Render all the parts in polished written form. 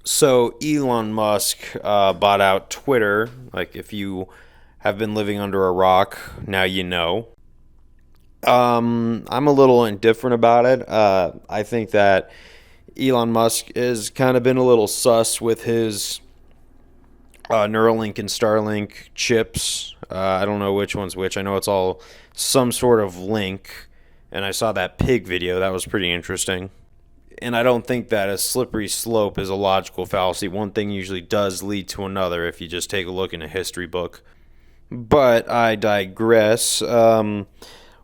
So Elon Musk bought out Twitter. Like, if you have been living under a rock, now you know. I'm a little indifferent about it. I think that Elon Musk has kind of been a little sus with his Neuralink and Starlink chips. I don't know which one's which. I know it's all some sort of link. And I saw that pig video. That was pretty interesting. And I don't think that a slippery slope is a logical fallacy. One thing usually does lead to another if you just take a look in a history book. But I digress.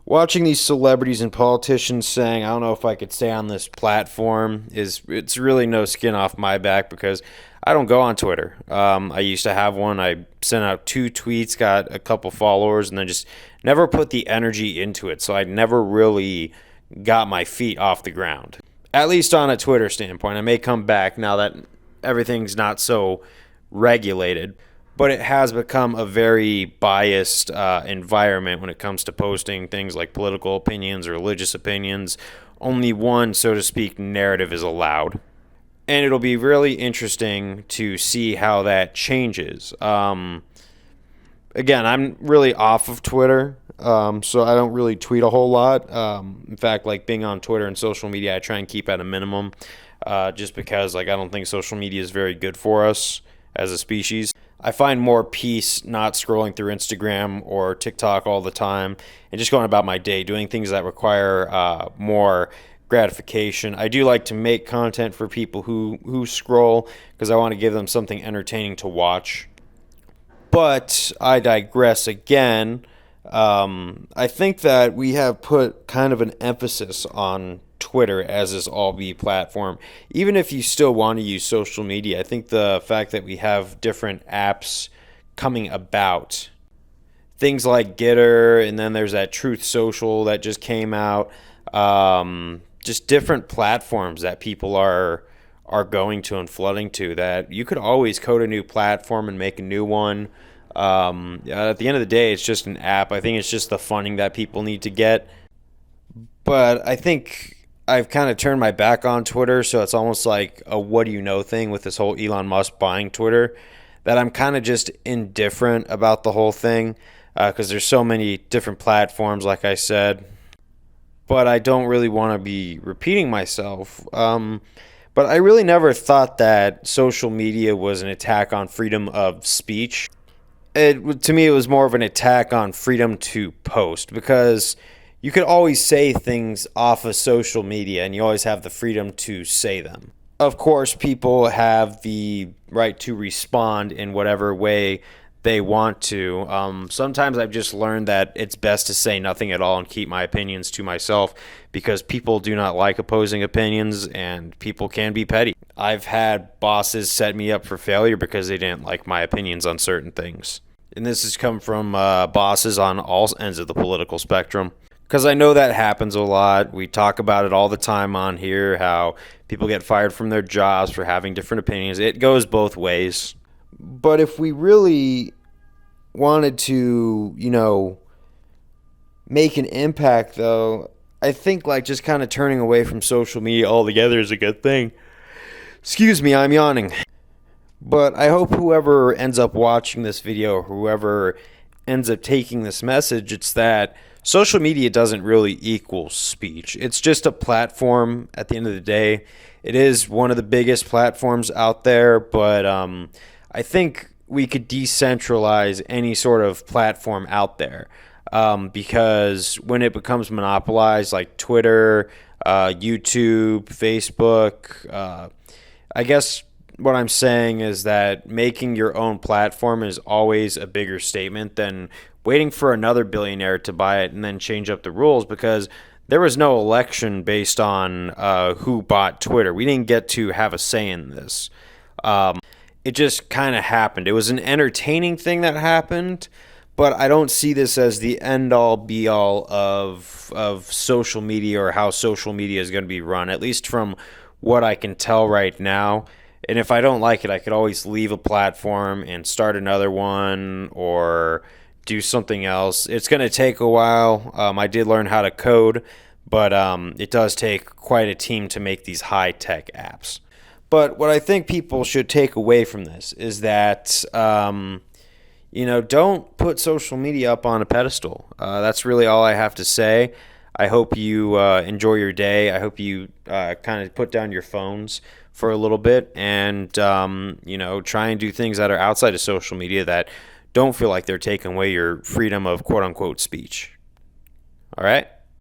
Watching these celebrities and politicians saying, "I don't know if I could stay on this platform," it's really no skin off my back because I don't go on Twitter. I used to have one. I sent out 2 tweets, got a couple followers, and then just never put the energy into it. So I never really got my feet off the ground. At least on a Twitter standpoint. I may come back now that everything's not so regulated, but it has become a very biased environment when it comes to posting things like political opinions or religious opinions. Only one, so to speak, narrative is allowed. And it'll be really interesting to see how that changes. Again, I'm really off of Twitter, so I don't really tweet a whole lot. In fact, like being on Twitter and social media, I try and keep at a minimum, just because like I don't think social media is very good for us as a species. I find more peace not scrolling through Instagram or TikTok all the time and just going about my day, doing things that require more gratification. I do like to make content for people who scroll because I want to give them something entertaining to watch. But I digress again. I think that we have put kind of an emphasis on Twitter as this all be platform. Even if you still want to use social media, I think the fact that we have different apps coming about, things like Getter, and then there's that Truth Social that just came out, just different platforms that people are going to and flooding to, that you could always code a new platform and make a new one. At the end of the day, it's just an app. I think it's just the funding that people need to get. But I think I've kind of turned my back on Twitter, so it's almost like a what do you know thing with this whole Elon Musk buying Twitter, that I'm kind of just indifferent about the whole thing because there's so many different platforms, like I said. But I don't really want to be repeating myself. But I really never thought that social media was an attack on freedom of speech. To me, it was more of an attack on freedom to post because you could always say things off of social media and you always have the freedom to say them. Of course, people have the right to respond in whatever way they want to. Sometimes I've just learned that it's best to say nothing at all and keep my opinions to myself because people do not like opposing opinions and people can be petty. I've had bosses set me up for failure because they didn't like my opinions on certain things. And this has come from bosses on all ends of the political spectrum. Because I know that happens a lot. We talk about it all the time on here, how people get fired from their jobs for having different opinions. It goes both ways. But if we really wanted to, make an impact, though, I think like just kind of turning away from social media altogether is a good thing. Excuse me, I'm yawning. But I hope whoever ends up watching this video, or whoever ends up taking this message, it's that social media doesn't really equal speech. It's just a platform at the end of the day. It is one of the biggest platforms out there, but I think we could decentralize any sort of platform out there, because when it becomes monopolized, like Twitter, YouTube, Facebook, I guess what I'm saying is that making your own platform is always a bigger statement than waiting for another billionaire to buy it and then change up the rules, because there was no election based on who bought Twitter. We didn't get to have a say in this. It just kind of happened. It was an entertaining thing that happened, but I don't see this as the end-all, be-all of social media or how social media is going to be run, at least from what I can tell right now. And if I don't like it, I could always leave a platform and start another one or do something else. It's going to take a while. I did learn how to code, but it does take quite a team to make these high-tech apps. But what I think people should take away from this is that, don't put social media up on a pedestal. That's really all I have to say. I hope you enjoy your day. I hope you kind of put down your phones for a little bit and, try and do things that are outside of social media that don't feel like they're taking away your freedom of quote unquote speech. All right?